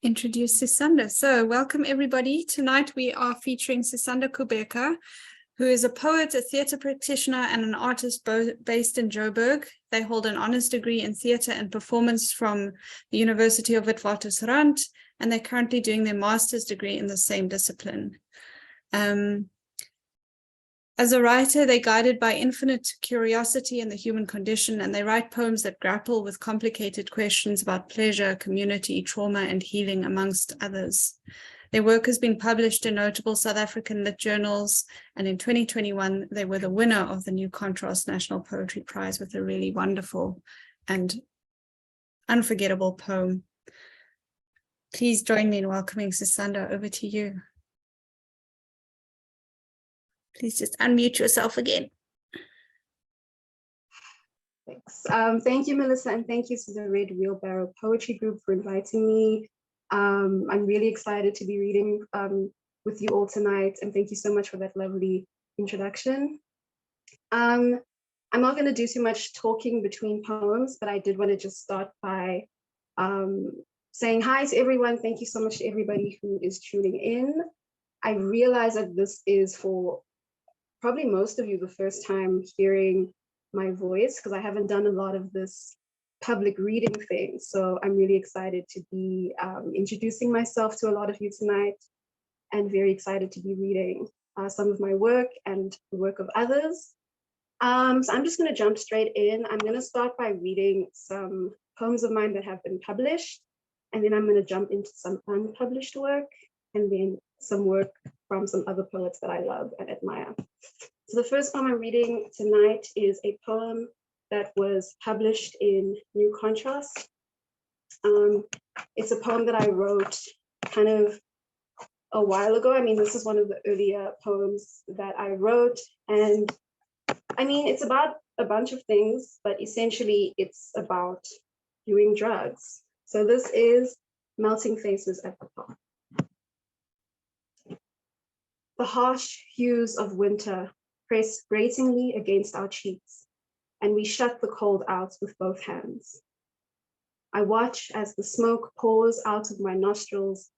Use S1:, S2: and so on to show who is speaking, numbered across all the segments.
S1: introduce Sisanda. So welcome everybody. Tonight we are featuring Sisanda Kubeka, who is a poet, a theatre practitioner, and an artist based in Joburg. They hold an honours degree in theatre and performance from the University of Witwatersrand, and they're currently doing their master's degree in the same discipline. As a writer, they're guided by infinite curiosity in the human condition, and they write poems that grapple with complicated questions about pleasure, community, trauma, and healing, amongst others. Their work has been published in notable South African lit journals, and in 2021, they were the winner of the New Contrast National Poetry Prize with a really wonderful and unforgettable poem. Please join me in welcoming Sisanda. Over to you. Please just unmute yourself again.
S2: Thanks. Thank you, Melissa, and thank you to the Red Wheelbarrow Poetry Group for inviting me. I'm really excited to be reading with you all tonight, and thank you so much for that lovely introduction. I'm not going to do too much talking between poems, but I did want to just start by saying hi to everyone. Thank you so much to everybody who is tuning in. I realize that this is for probably most of you the first time hearing my voice, because I haven't done a lot of this public reading thing. So I'm really excited to be introducing myself to a lot of you tonight, and very excited to be reading some of my work and the work of others. So I'm just going to jump straight in. I'm going to start by reading some poems of mine that have been published, and then I'm going to jump into some unpublished work, and then some work from some other poets that I love and admire. So the first poem I'm reading tonight is a poem that was published in New Contrast. It's a poem that I wrote kind of a while ago. I mean, this is one of the earlier poems that I wrote. And I mean, it's about a bunch of things, but essentially it's about doing drugs. So this is Melting Faces at the Park. The harsh hues of winter press gratingly against our cheeks, and we shut the cold out with both hands. I watch as the smoke pours out of my nostrils,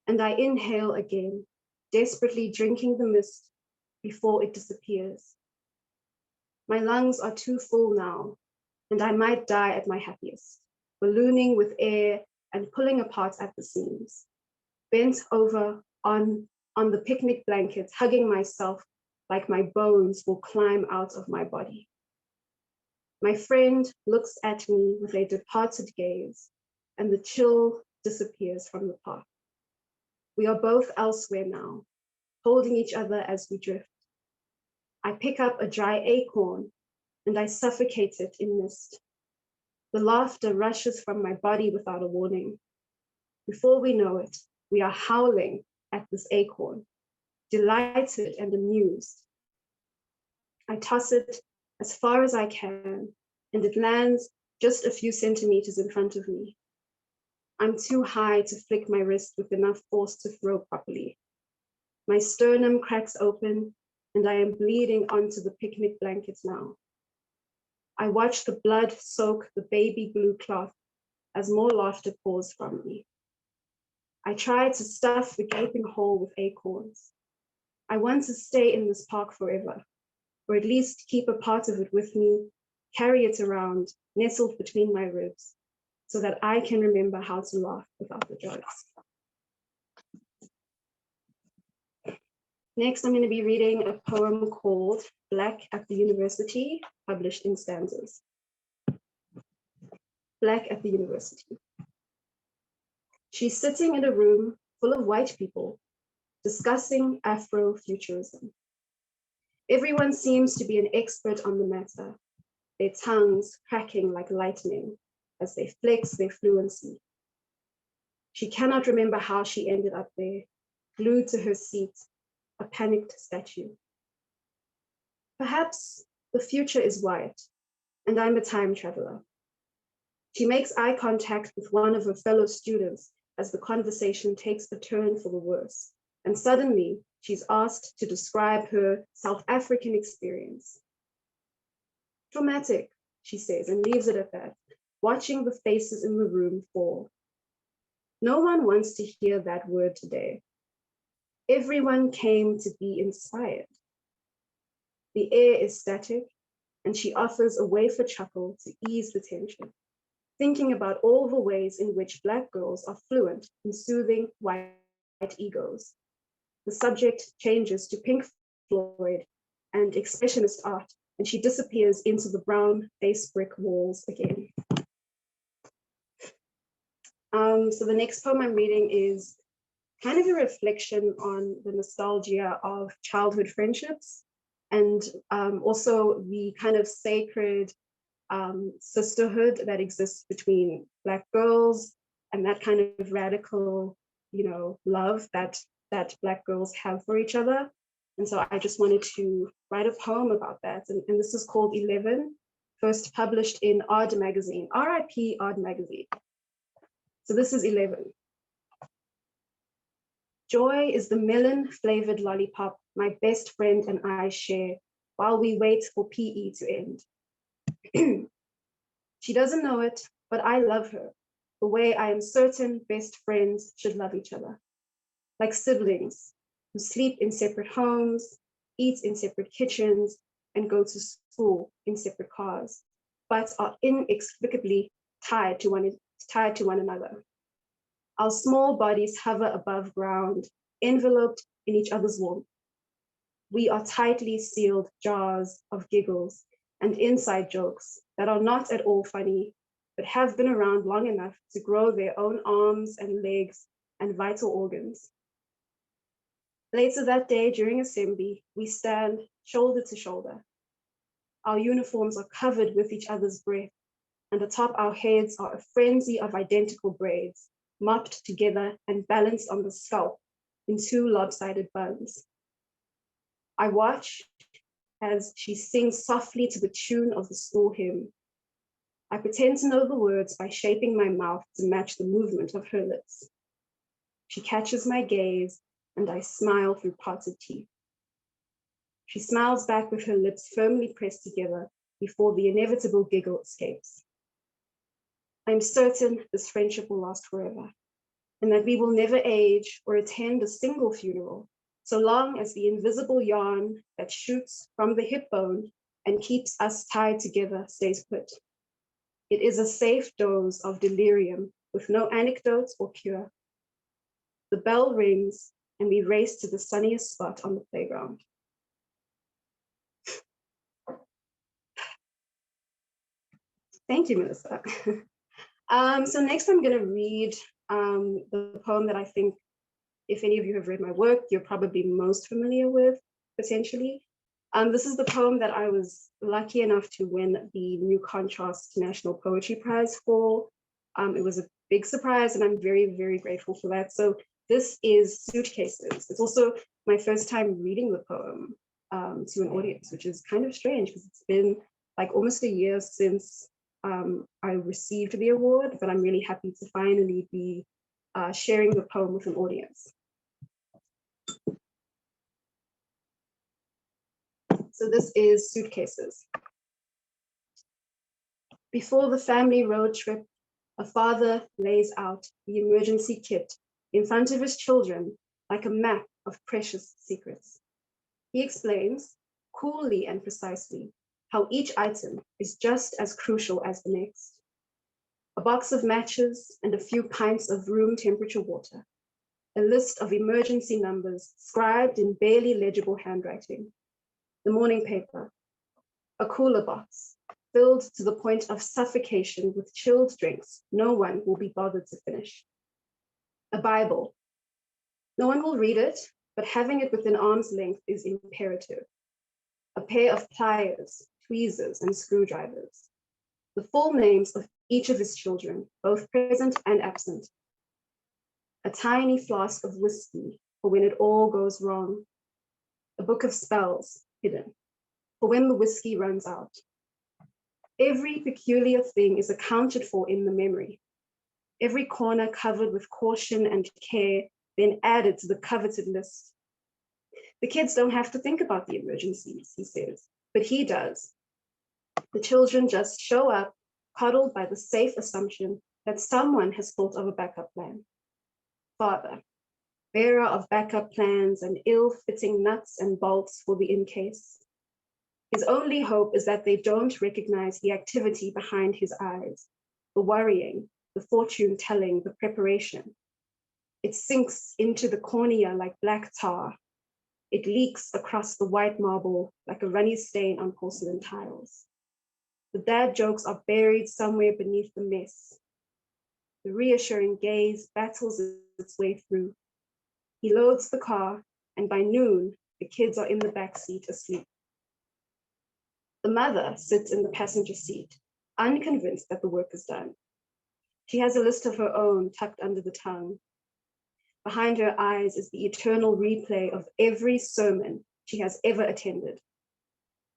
S2: and I inhale again, desperately drinking the mist before it disappears. My lungs are too full now, and I might die at my happiest, ballooning with air and pulling apart at the seams, bent over on the picnic blankets, hugging myself like my bones will climb out of my body. My friend looks at me with a departed gaze, and the chill disappears from the park. We are both elsewhere now, holding each other as we drift. I pick up a dry acorn, and I suffocate it in mist. The laughter rushes from my body without a warning. Before we know it, we are howling at this acorn, delighted and amused. I toss it as far as I can, and it lands just a few centimeters in front of me. I'm too high to flick my wrist with enough force to throw properly. My sternum cracks open, and I am bleeding onto the picnic blankets now. I watch the blood soak the baby blue cloth as more laughter pours from me. I try to stuff the gaping hole with acorns. I want to stay in this park forever, or at least keep a part of it with me, carry it around, nestled between my ribs, so that I can remember how to laugh without the drugs. Next, I'm going to be reading a poem called Black at the University, published in stanzas. Black at the University. She's sitting in a room full of white people discussing Afrofuturism. Everyone seems to be an expert on the matter, their tongues cracking like lightning as they flex their fluency. She cannot remember how she ended up there, glued to her seat, a panicked statue. Perhaps the future is white, and I'm a time traveler. She makes eye contact with one of her fellow students as the conversation takes a turn for the worse, and suddenly she's asked to describe her South African experience. Traumatic, she says, and leaves it at that, watching the faces in the room fall. No one wants to hear that word today. Everyone came to be inspired. The air is static, and she offers a wafer chuckle to ease the tension, thinking about all the ways in which Black girls are fluent in soothing white egos. The subject changes to Pink Floyd and expressionist art, and she disappears into the brown face brick walls again. So the next poem I'm reading is kind of a reflection on the nostalgia of childhood friendships, and also the kind of sacred sisterhood that exists between Black girls, and that kind of radical, love that Black girls have for each other. And so I just wanted to write a poem about that. And this is called 11, first published in Odd Magazine, RIP Odd Magazine. So this is 11. Joy is the melon-flavored lollipop my best friend and I share while we wait for PE to end. She doesn't know it, but I love her, the way I am certain best friends should love each other. Like siblings who sleep in separate homes, eat in separate kitchens, and go to school in separate cars, but are inexplicably tied to one another. Our small bodies hover above ground, enveloped in each other's warmth. We are tightly sealed jars of giggles and inside jokes that are not at all funny, but have been around long enough to grow their own arms and legs and vital organs. Later that day during assembly, we stand shoulder to shoulder. Our uniforms are covered with each other's breath, and atop our heads are a frenzy of identical braids, mopped together and balanced on the scalp in two lopsided buns. I watch as she sings softly to the tune of the school hymn. I pretend to know the words by shaping my mouth to match the movement of her lips. She catches my gaze, and I smile through parted teeth. She smiles back with her lips firmly pressed together before the inevitable giggle escapes. I'm certain this friendship will last forever, and that we will never age or attend a single funeral, so long as the invisible yarn that shoots from the hip bone and keeps us tied together stays put. It is a safe dose of delirium with no anecdotes or cure. The bell rings, and we race to the sunniest spot on the playground. Thank you, Melissa. So next I'm going to read the poem that I think, if any of you have read my work, you're probably most familiar with, potentially. This is the poem that I was lucky enough to win the New Contrast National Poetry Prize for. It was a big surprise, and I'm very, very grateful for that. So this is Suitcases. It's also my first time reading the poem to an audience, which is kind of strange because it's been like almost a year since I received the award, but I'm really happy to finally be sharing the poem with an audience. So this is Suitcases. Before the family road trip, a father lays out the emergency kit in front of his children like a map of precious secrets. He explains, coolly and precisely, how each item is just as crucial as the next. A box of matches and a few pints of room temperature water. A list of emergency numbers scribed in barely legible handwriting. The morning paper. A cooler box filled to the point of suffocation with chilled drinks no one will be bothered to finish. A Bible. No one will read it, but having it within arm's length is imperative. A pair of pliers, tweezers, and screwdrivers. The full names of each of his children, both present and absent. A tiny flask of whiskey for when it all goes wrong. A book of spells hidden for when the whiskey runs out. Every peculiar thing is accounted for in the memory. Every corner covered with caution and care, then added to the coveted list. The kids don't have to think about the emergencies, he says, but he does. The children just show up, coddled by the safe assumption that someone has thought of a backup plan. father, bearer of backup plans and ill-fitting nuts and bolts for the in-case. His only hope is that they don't recognize the activity behind his eyes, the worrying, the fortune-telling, the preparation. It sinks into the cornea like black tar. It leaks across the white marble like a runny stain on porcelain tiles. The dad jokes are buried somewhere beneath the mess. The reassuring gaze battles its way through. He loads the car, and by noon, the kids are in the back seat asleep. The mother sits in the passenger seat, unconvinced that the work is done. She has a list of her own tucked under the tongue. Behind her eyes is the eternal replay of every sermon she has ever attended.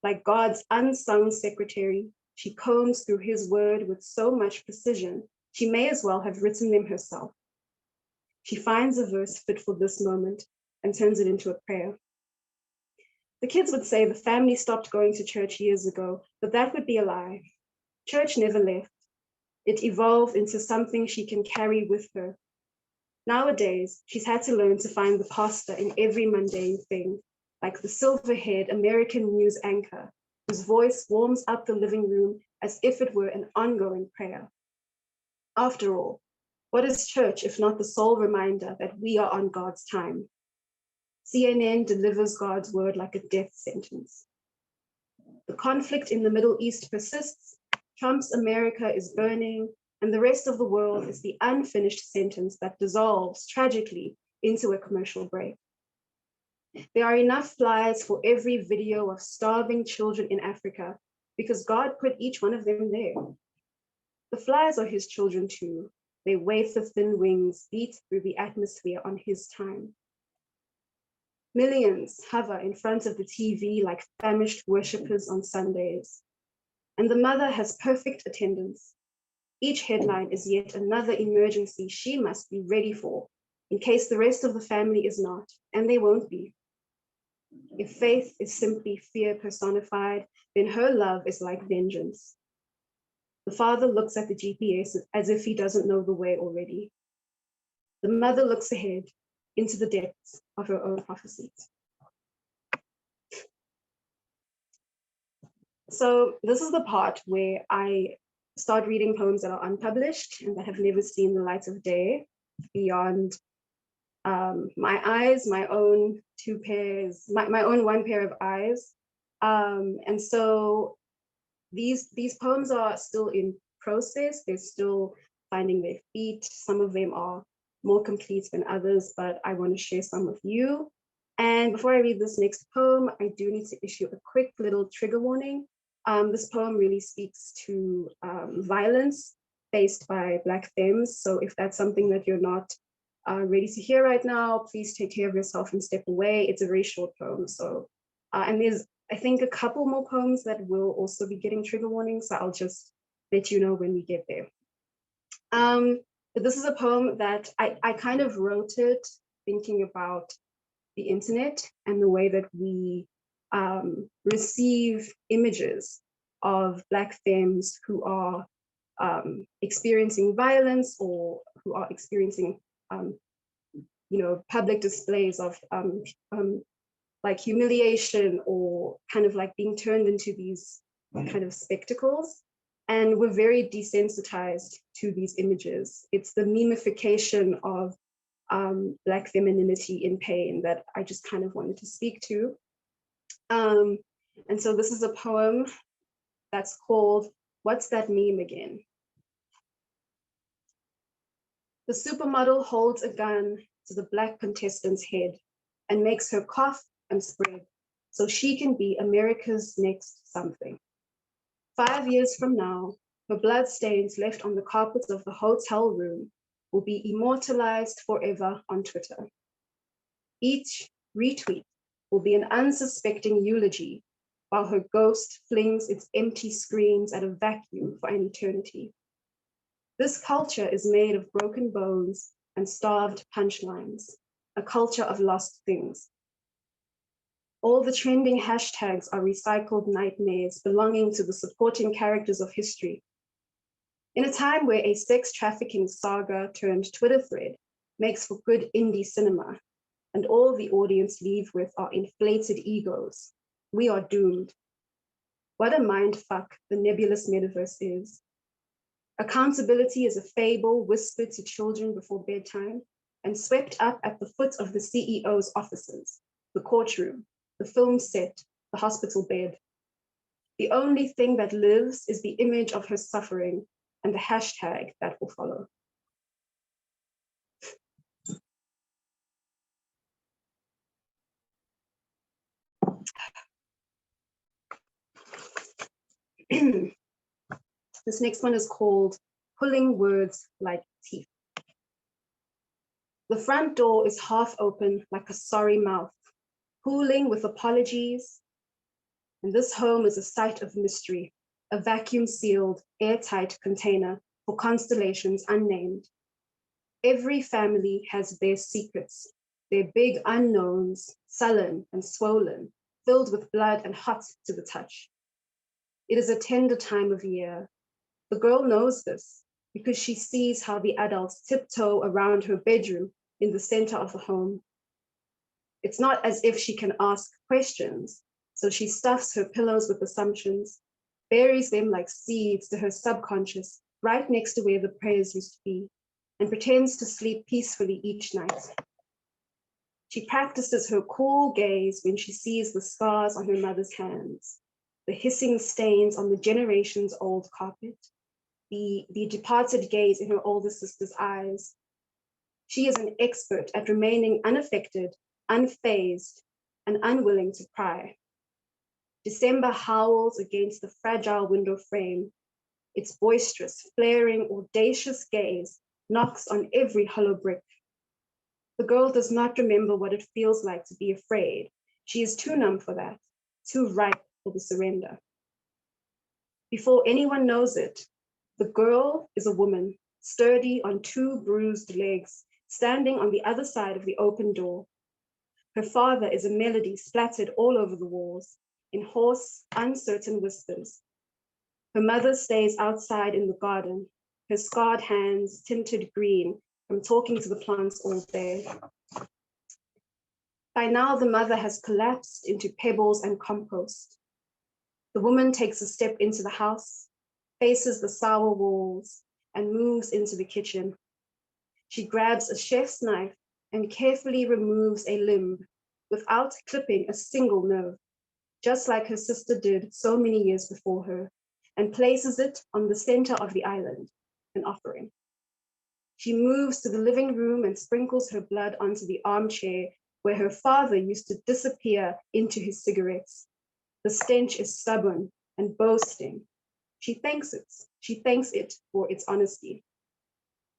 S2: Like God's unsung secretary, she combs through his word with so much precision, she may as well have written them herself. She finds a verse fit for this moment and turns it into a prayer. The kids would say the family stopped going to church years ago, but that would be a lie. Church never left. It evolved into something she can carry with her. Nowadays, she's had to learn to find the pastor in every mundane thing, like the silver-haired American news anchor, whose voice warms up the living room as if it were an ongoing prayer. After all, what is church if not the sole reminder that we are on God's time? CNN delivers God's word like a death sentence. The conflict in the Middle East persists, Trump's America is burning, and the rest of the world is the unfinished sentence that dissolves tragically into a commercial break. There are enough flies for every video of starving children in Africa because God put each one of them there. The flies are his children too. They wave the thin wings, beat through the atmosphere on his time. Millions hover in front of the TV like famished worshippers on Sundays. And the mother has perfect attendance. Each headline is yet another emergency she must be ready for, in case the rest of the family is not, and they won't be. If faith is simply fear personified, then her love is like vengeance. The father looks at the GPS as if he doesn't know the way already. The mother looks ahead into the depths of her own prophecies. So this is the part where I start reading poems that are unpublished and that have never seen the light of day beyond my eyes, my own two pairs, my own one pair of eyes. And so these poems are still in process. They're still finding their feet. Some of them are more complete than others, but I want to share some with you. And before I read this next poem, I do need to issue a quick little trigger warning. This poem really speaks to violence faced by Black femmes. So if that's something that you're not ready to hear right now, please take care of yourself and step away. It's a very short poem. So, and there's, I think, a couple more poems that will also be getting trigger warnings. So I'll just let you know when we get there. But this is a poem that I kind of wrote it thinking about the internet and the way that we receive images of Black femmes who are experiencing violence or who are experiencing public displays of like humiliation or kind of like being turned into these kind of spectacles. And we're very desensitized to these images. It's the memification of Black femininity in pain that I just kind of wanted to speak to. And so this is a poem that's called, What's That Meme Again? The supermodel holds a gun to the Black contestant's head and makes her cough and spread so she can be America's next something. 5 years from now, her bloodstains left on the carpets of the hotel room will be immortalized forever on Twitter. Each retweet will be an unsuspecting eulogy while her ghost flings its empty screens at a vacuum for an eternity. This culture is made of broken bones and starved punchlines, a culture of lost things. All the trending hashtags are recycled nightmares belonging to the supporting characters of history. In a time where a sex trafficking saga turned Twitter thread makes for good indie cinema, and all the audience leave with are inflated egos. We are doomed. What a mindfuck the nebulous metaverse is. Accountability is a fable whispered to children before bedtime and swept up at the foot of the CEO's offices, the courtroom, the film set, the hospital bed. The only thing that lives is the image of her suffering and the hashtag that will follow. This next one is called Pulling Words Like Teeth. The front door is half open like a sorry mouth, pooling with apologies. And this home is a site of mystery, a vacuum-sealed, airtight container for constellations unnamed. Every family has their secrets, their big unknowns, sullen and swollen, filled with blood and hot to the touch. It is a tender time of year. The girl knows this because she sees how the adults tiptoe around her bedroom in the center of the home. It's not as if she can ask questions, so she stuffs her pillows with assumptions, buries them like seeds to her subconscious, right next to where the prayers used to be, and pretends to sleep peacefully each night. She practices her cool gaze when she sees the scars on her mother's hands, the hissing stains on the generations-old carpet, the departed gaze in her older sister's eyes. She is an expert at remaining unaffected, unfazed, and unwilling to pry. December howls against the fragile window frame. Its boisterous, flaring, audacious gaze knocks on every hollow brick. The girl does not remember what it feels like to be afraid. She is too numb for that, too ripe for the surrender. Before anyone knows it, the girl is a woman, sturdy on two bruised legs, standing on the other side of the open door. Her father is a melody splattered all over the walls, in hoarse, uncertain whispers. Her mother stays outside in the garden, her scarred hands tinted green from talking to the plants all day. By now, the mother has collapsed into pebbles and compost. The woman takes a step into the house, faces the sour walls, and moves into the kitchen. She grabs a chef's knife and carefully removes a limb without clipping a single nerve, just like her sister did so many years before her, and places it on the center of the island, an offering. She moves to the living room and sprinkles her blood onto the armchair where her father used to disappear into his cigarettes. The stench is stubborn and boasting. She thanks it for its honesty.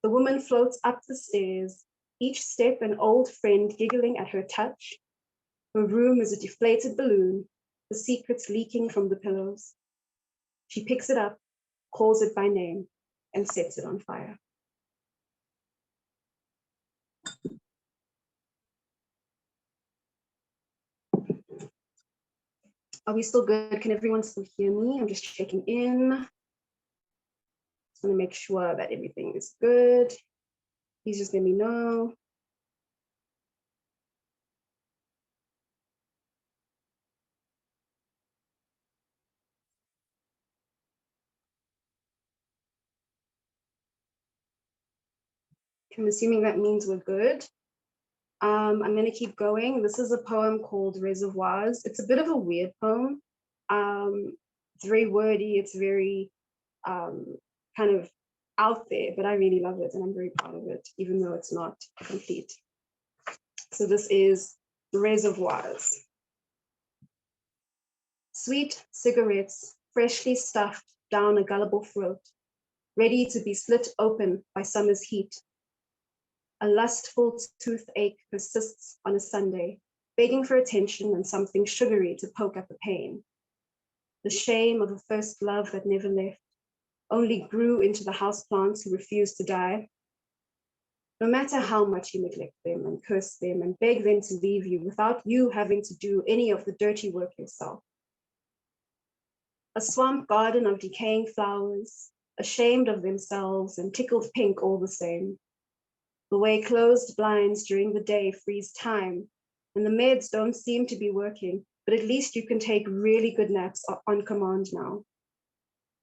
S2: The woman floats up the stairs, each step an old friend giggling at her touch. Her room is a deflated balloon, the secrets leaking from the pillows. She picks it up, calls it by name, and sets it on fire. Are we still good? Can everyone still hear me? I'm just checking in. Just want to make sure that everything is good. Please just let me know. I'm assuming that means we're good. I'm going to keep going. This is a poem called Reservoirs. It's a bit of a weird poem. It's very wordy. It's very kind of out there, but I really love it and I'm very proud of it, even though it's not complete. So this is Reservoirs. Sweet cigarettes, freshly stuffed down a gullible throat, ready to be split open by summer's heat. A lustful toothache persists on a Sunday, begging for attention and something sugary to poke at the pain. The shame of a first love that never left, only grew into the houseplants who refused to die. No matter how much you neglect them and curse them and beg them to leave you without you having to do any of the dirty work yourself. A swamp garden of decaying flowers, ashamed of themselves and tickled pink all the same. the way closed blinds during the day freeze time, and the meds don't seem to be working, but at least you can take really good naps on command now.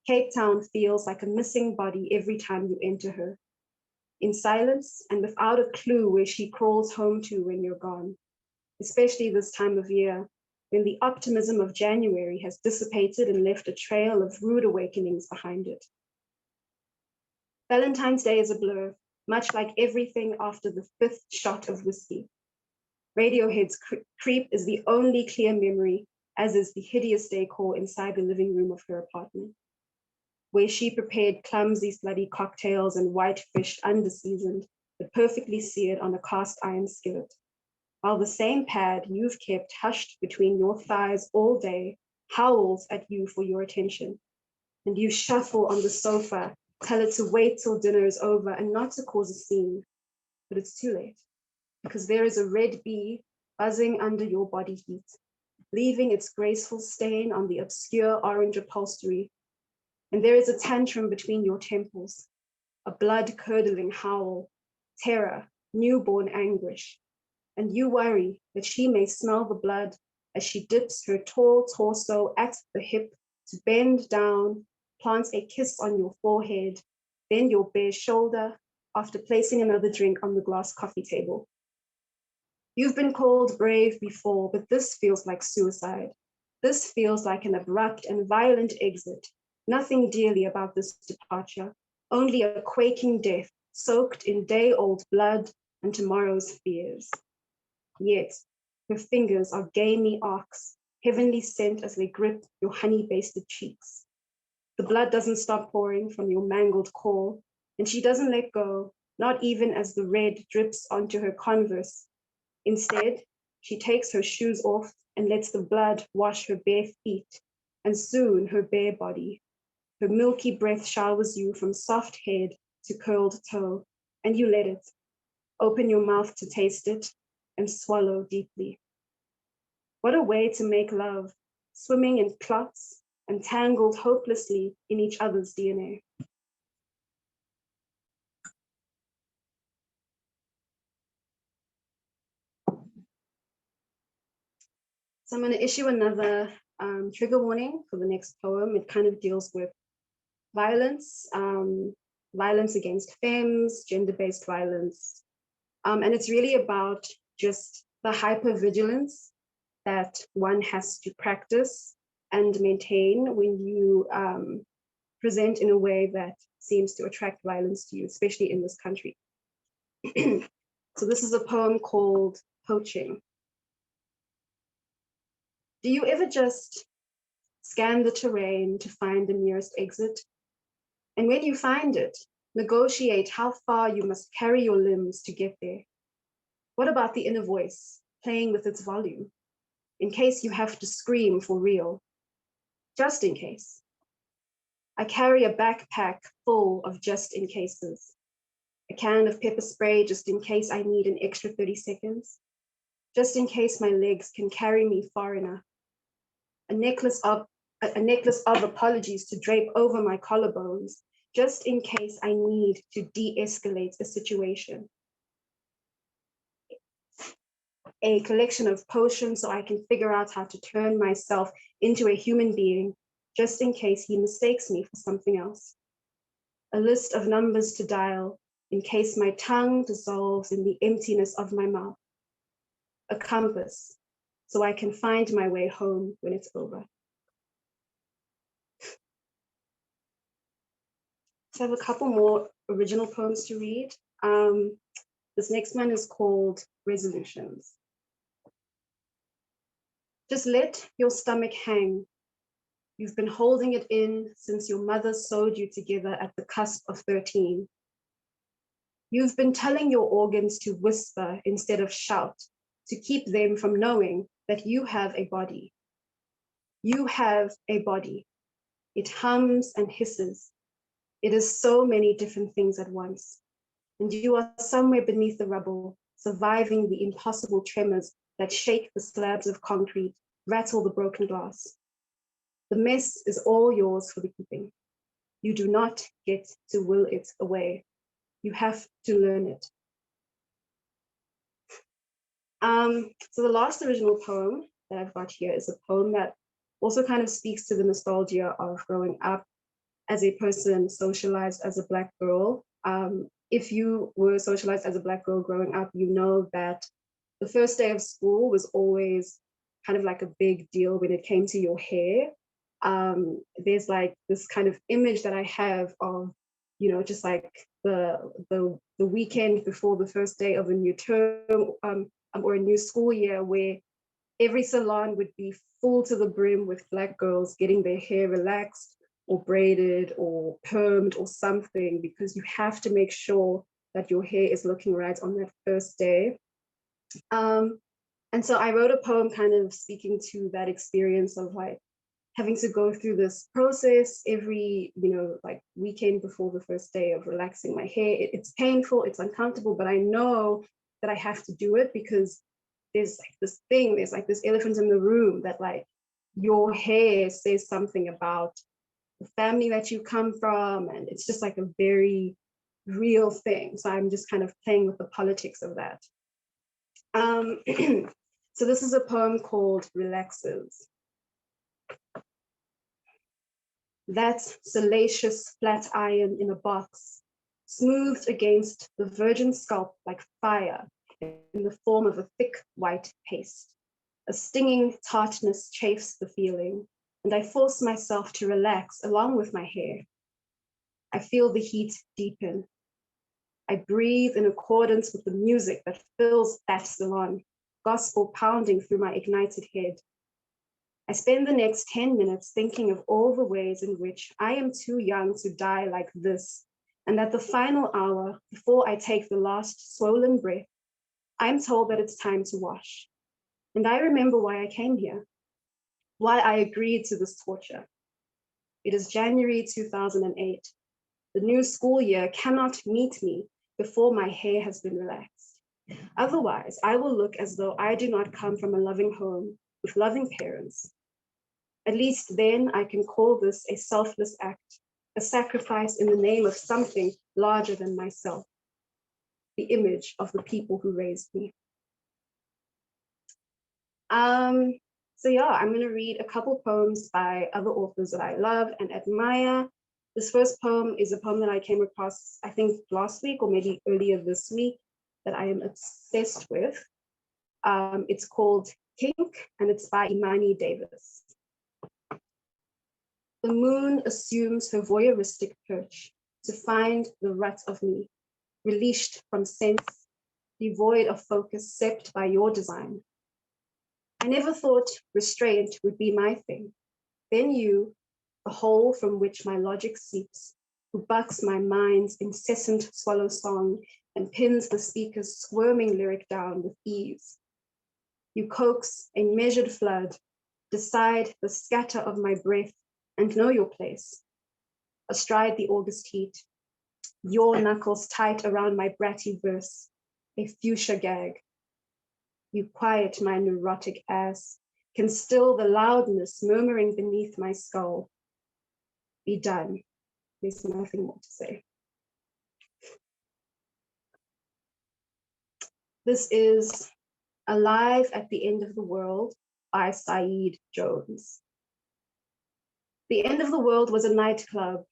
S2: Cape Town feels like a missing body every time you enter her, in silence and without a clue where she crawls home to when you're gone, especially this time of year, when the optimism of January has dissipated and left a trail of rude awakenings behind it. Valentine's Day is a blur, much like everything after the 5th shot of whiskey. Radiohead's Creep is the only clear memory, as is the hideous decor inside the living room of her apartment, where she prepared clumsy, slutty cocktails and white fish underseasoned, but perfectly seared on a cast iron skillet, while the same pad you've kept hushed between your thighs all day howls at you for your attention, and you shuffle on the sofa, tell it to wait till dinner is over and not to cause a scene. But it's too late, because there is a red bee buzzing under your body heat, leaving its graceful stain on the obscure orange upholstery. And there is a tantrum between your temples, a blood-curdling howl, terror, newborn anguish. And you worry that she may smell the blood as she dips her tall torso at the hip to bend down, plants a kiss on your forehead, then your bare shoulder, after placing another drink on the glass coffee table. You've been called brave before, but this feels like suicide. This feels like an abrupt and violent exit. Nothing dearly about this departure, only a quaking death soaked in day-old blood and tomorrow's fears. Yet, her fingers are gamey arcs, heavenly scent as they grip your honey-basted cheeks. The blood doesn't stop pouring from your mangled core, and she doesn't let go, not even as the red drips onto her Converse. Instead, she takes her shoes off and lets the blood wash her bare feet, and soon her bare body. Her milky breath showers you from soft head to curled toe, and you let it. Open your mouth to taste it and swallow deeply. What a way to make love, swimming in clots and tangled hopelessly in each other's DNA. So I'm going to issue another trigger warning for the next poem. It kind of deals with violence, violence against femmes, gender-based violence. And it's really about just the hypervigilance that one has to practice and maintain when you present in a way that seems to attract violence to you, especially in this country. So this is a poem called Poaching. Do you ever just scan the terrain to find the nearest exit? And when you find it, negotiate how far you must carry your limbs to get there. What about the inner voice playing with its volume, in case you have to scream for real? Just in case. I carry a backpack full of just in cases. A can of pepper spray just in case I need an extra 30 seconds. Just in case my legs can carry me far enough. A necklace of apologies to drape over my collarbones, just in case I need to de-escalate a situation. A collection of potions so I can figure out how to turn myself into a human being, just in case he mistakes me for something else. A list of numbers to dial in case my tongue dissolves in the emptiness of my mouth. A compass so I can find my way home when it's over. So I have a couple more original poems to read. This next one is called Resolutions. Just let your stomach hang. You've been holding it in since your mother sewed you together at the cusp of 13. You've been telling your organs to whisper instead of shout, to keep them from knowing that you have a body. You have a body. It hums and hisses. It is so many different things at once. And you are somewhere beneath the rubble, surviving the impossible tremors that shake the slabs of concrete, rattle the broken glass. The mess is all yours for the keeping. You do not get to will it away. You have to learn it. So the last original poem that I've got here is a poem that also kind of speaks to the nostalgia of growing up as a person socialized as a Black girl. If you were socialized as a Black girl growing up, you know that the first day of school was always kind of like a big deal when it came to your hair. There's like this kind of image that I have of, you know, just like the weekend before the first day of a new term, or a new school year, where every salon would be full to the brim with Black girls getting their hair relaxed or braided or permed or something, because you have to make sure that your hair is looking right on that first day. And so I wrote a poem kind of speaking to that experience of like having to go through this process every, you know, like weekend before the first day of relaxing my hair. It's painful, it's uncomfortable, but I know that I have to do it because there's like this thing, there's like this elephant in the room that like your hair says something about the family that you come from. And it's just like a very real thing. So I'm just kind of playing with the politics of that. So this is a poem called Relaxes. That salacious flat iron in a box, smoothed against the virgin scalp like fire in the form of a thick white paste. A stinging tartness chafes the feeling, and I force myself to relax along with my hair. I feel the heat deepen. I breathe in accordance with the music that fills that salon, gospel pounding through my ignited head. I spend the next 10 minutes thinking of all the ways in which I am too young to die like this, and at the final hour, before I take the last swollen breath, I'm told that it's time to wash. And I remember why I came here, why I agreed to this torture. It is January 2008. The new school year cannot meet me before my hair has been relaxed. Otherwise, I will look as though I do not come from a loving home with loving parents. At least then I can call this a selfless act, a sacrifice in the name of something larger than myself, the image of the people who raised me. So yeah, I'm gonna read a couple poems by other authors that I love and admire. This first poem is a poem that I came across, I think last week or maybe earlier this week, that I am obsessed with. It's called Kink, and it's by Imani Davis. The moon assumes her voyeuristic perch to find the rut of me, released from sense, devoid of focus, sept by your design. I never thought restraint would be my thing. Then you, the hole from which my logic seeps, who bucks my mind's incessant swallow song and pins the speaker's squirming lyric down with ease. You coax a measured flood, decide the scatter of my breath, and know your place. Astride the August heat, your knuckles tight around my bratty verse, a fuchsia gag. You quiet my neurotic ass, can still the loudness murmuring beneath my skull. Be done. There's nothing more to say. This is Alive at the End of the World by Saeed Jones. The end of the world was a nightclub.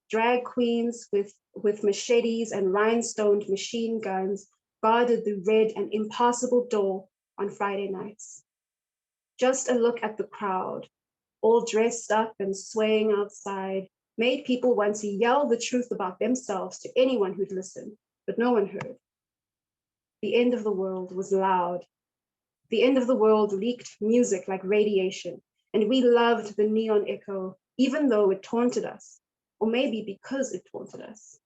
S2: Drag queens with machetes and rhinestoned machine guns guarded the red and impassable door on Friday nights. Just a look at the crowd, all dressed up and swaying outside, made people want to yell the truth about themselves to anyone who'd listen, but no one heard. The end of the world was loud. The end of the world leaked music like radiation, and we loved the neon echo, even though it taunted us, or maybe because it taunted us.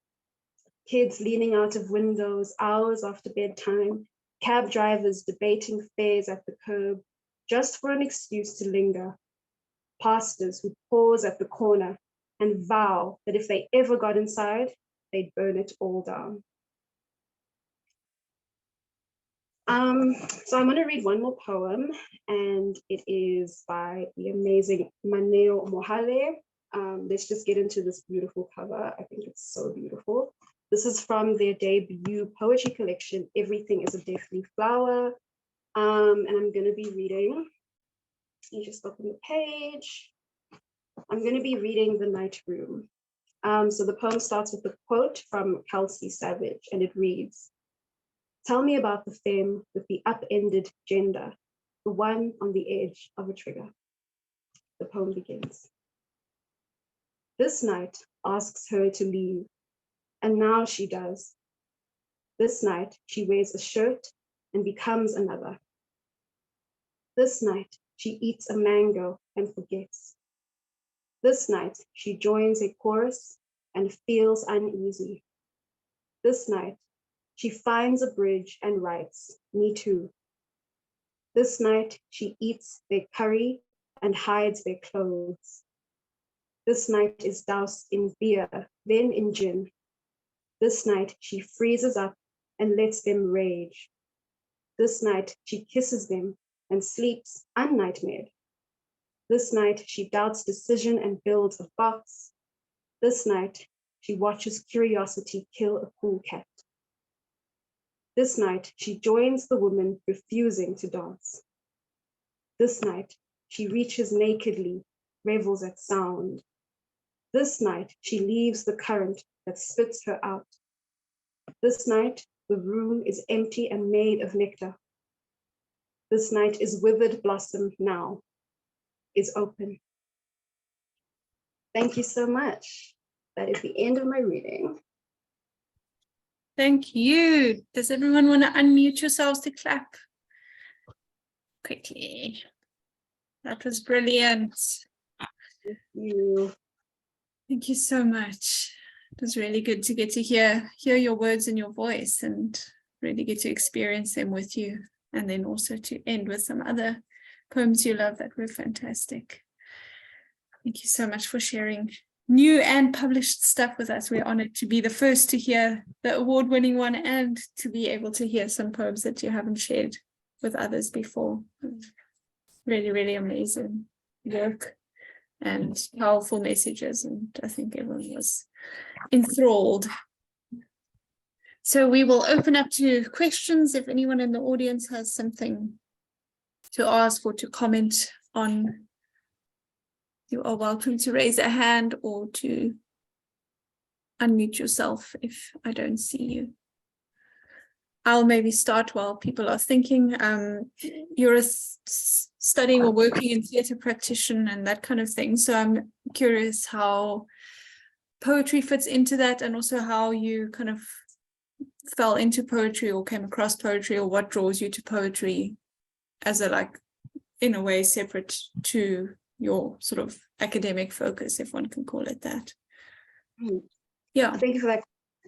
S2: Kids leaning out of windows hours after bedtime, cab drivers debating fares at the curb, just for an excuse to linger. Pastors who pause at the corner and vow that if they ever got inside, they'd burn it all down. So I'm going to read one more poem, and it is by the amazing Maneo Mohale. Let's just get into this beautiful cover. I think it's so beautiful. This is from their debut poetry collection, Everything is a Deathly Flower. And I'm going to be reading. You just open the page. I'm going to be reading The Night Room. So the poem starts with a quote from Kelsey Savage, and it reads, "Tell me about the femme with the upended gender, the one on the edge of a trigger." The poem begins. This night asks her to leave, and now she does. This night she wears a shirt and becomes another. This night she eats a mango and forgets. This night she joins a chorus and feels uneasy. This night she finds a bridge and writes, "Me too." This night she eats their curry and hides their clothes. This night is doused in beer, then in gin. This night she freezes up and lets them rage. This night she kisses them and sleeps unnightmared. This night she doubts decision and builds a box. This night she watches curiosity kill a cool cat. This night she joins the woman refusing to dance. This night she reaches nakedly, revels at sound. This night she leaves the current that spits her out. This night the room is empty and made of nectar. This night is withered blossom now, is open. Thank you so much. That is the end of my reading.
S1: Thank you. Does everyone want to unmute yourselves to clap quickly? That was brilliant.
S2: Thank you.
S1: Thank you so much. It was really good to get to hear your words and your voice, and really get to experience them with you, and then also to end with some other poems you love that were fantastic. Thank you so much for sharing new and published stuff with us. We're honored to be the first to hear the award-winning one, and to be able to hear some poems that you haven't shared with others before. Really, really amazing work and powerful messages, and I think everyone was enthralled. So we will open up to questions. If anyone in the audience has something to ask or to comment on, you are welcome to raise a hand or to unmute yourself if I don't see you. I'll maybe start while people are thinking. You're studying or working in theatre practitioner and that kind of thing. So I'm curious how poetry fits into that, and also how you kind of fell into poetry or came across poetry, or what draws you to poetry as a, like, in a way separate to your sort of academic focus, if one can call it that. Yeah.
S2: Thank you for that.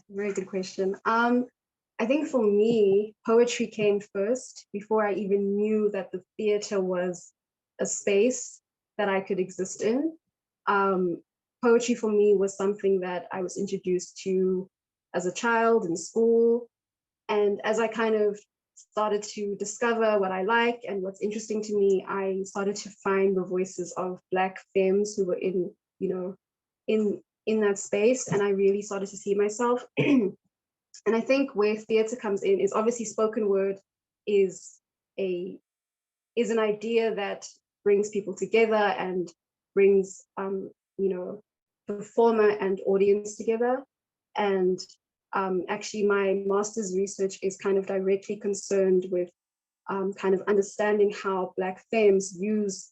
S2: Very good question. I think for me, poetry came first before I even knew that the theater was a space that I could exist in. Poetry for me was something that I was introduced to as a child in school. And as I kind of started to discover what I like and what's interesting to me, I started to find the voices of Black femmes who were in, in that space. And I really started to see myself. And I think where theatre comes in is obviously spoken word is an idea that brings people together and brings, performer and audience together. And actually my master's research is kind of directly concerned with kind of understanding how Black femmes use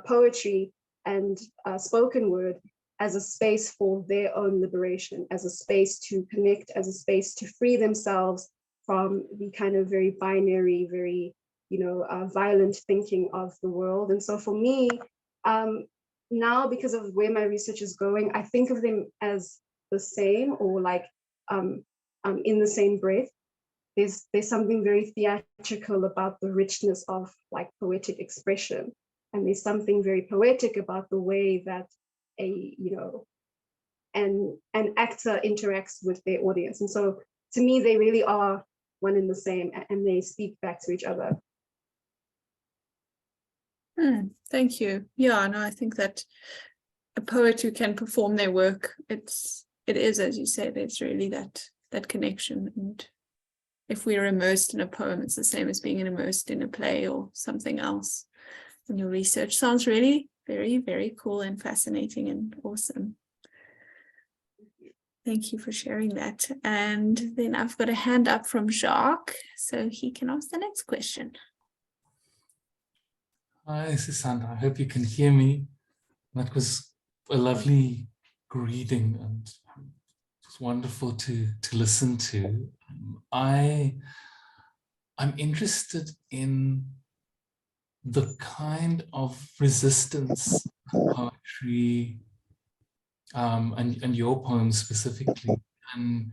S2: poetry and spoken word as a space for their own liberation, as a space to connect, as a space to free themselves from the kind of very binary, very, violent thinking of the world. And so for me, now, because of where my research is going, I think of them as the same, or like in the same breath. There's something very theatrical about the richness of like poetic expression. And there's something very poetic about the way that an actor interacts with their audience. And so to me, they really are one and the same, and they speak back to each other.
S1: Thank you. Yeah, no, I think that a poet who can perform their work, it is, as you said, it's really that connection. And if we're immersed in a poem, it's the same as being immersed in a play or something else. And your research sounds really very, very cool and fascinating and awesome. Thank you for sharing that. And then I've got a hand up from Jacques, so he can ask the next question.
S3: Hi, Sisanda. I hope you can hear me. That was a lovely greeting and it was wonderful to listen to. I'm interested in the kind of resistance poetry and your poems specifically can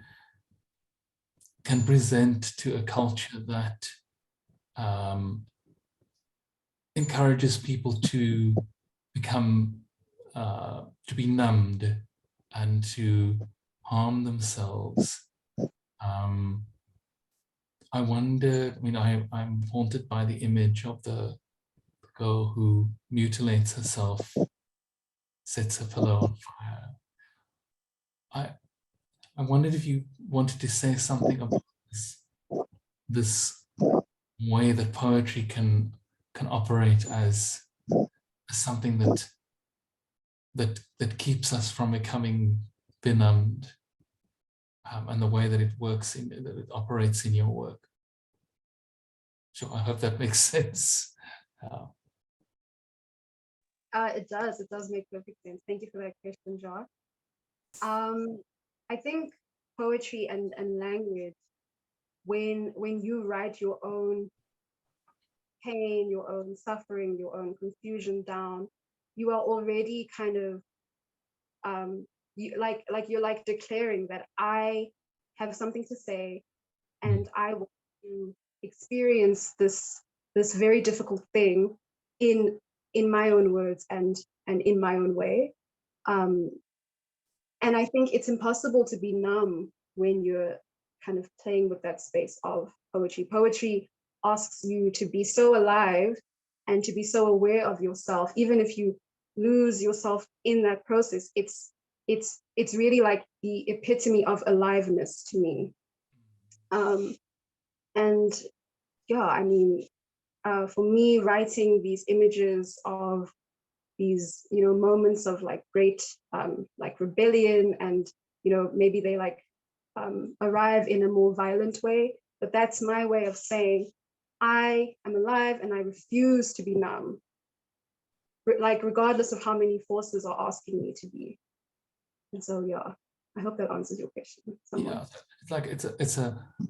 S3: present to a culture that encourages people to become, to be numbed and to harm themselves. I wonder, I mean, I'm haunted by the image of the girl who mutilates herself, sets her pillow on fire. I wondered if you wanted to say something about this way that poetry can operate as something that keeps us from becoming benumbed, and the way that it works that it operates in your work. So I hope that makes sense.
S2: It does make perfect sense. Thank you for that question, Jacques. I think poetry and language, when you write your own pain, your own suffering, your own confusion down, you are already kind of you're like declaring that I have something to say and I want to experience this very difficult thing in my own words and in my own way. And I think it's impossible to be numb when you're kind of playing with that space of poetry. Poetry asks you to be so alive and to be so aware of yourself. Even if you lose yourself in that process, it's really like the epitome of aliveness to me. And yeah, I mean, for me, writing these images of these, you know, moments of like great like rebellion, and you know, maybe they like arrive in a more violent way, but that's my way of saying I am alive and I refuse to be numb, like regardless of how many forces are asking me to be. And so yeah, I hope that answers your question somewhat.
S3: Yeah, it's like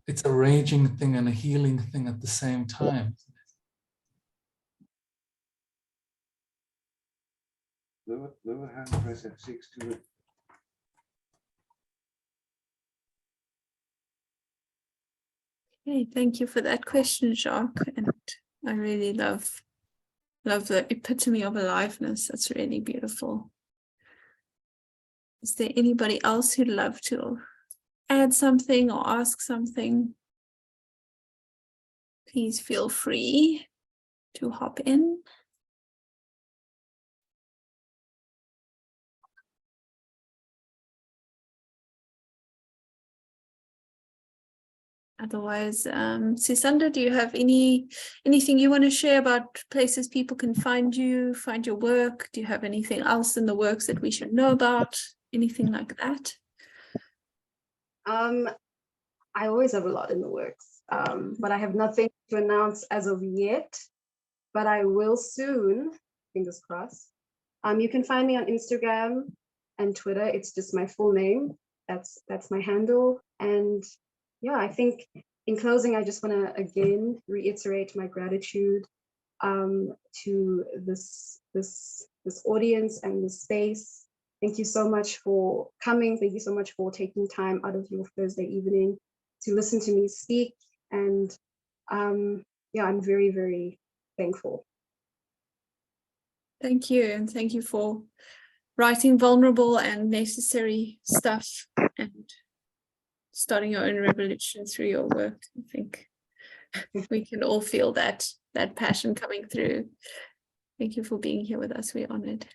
S3: it's a raging thing and a healing thing at the same time.
S4: Lower hand press F6 to it.
S1: Okay, thank you for that question, Jacques. And I really love the epitome of aliveness. That's really beautiful. Is there anybody else who'd love to add something or ask something? Please feel free to hop in. Otherwise, Sisanda, do you have anything you want to share about places people can find you, find your work? Do you have anything else in the works that we should know about? Anything like that?
S2: I always have a lot in the works, but I have nothing to announce as of yet, but I will soon, fingers crossed. You can find me on Instagram and Twitter. It's just my full name. That's my handle. And yeah, I think in closing, I just want to again reiterate my gratitude to this audience and this space. Thank you so much for coming. Thank you so much for taking time out of your Thursday evening to listen to me speak. And yeah, I'm very, very thankful.
S1: Thank you, and thank you for writing vulnerable and necessary stuff and starting your own revolution through your work. I think we can all feel that passion coming through. Thank you for being here with us. We're honored.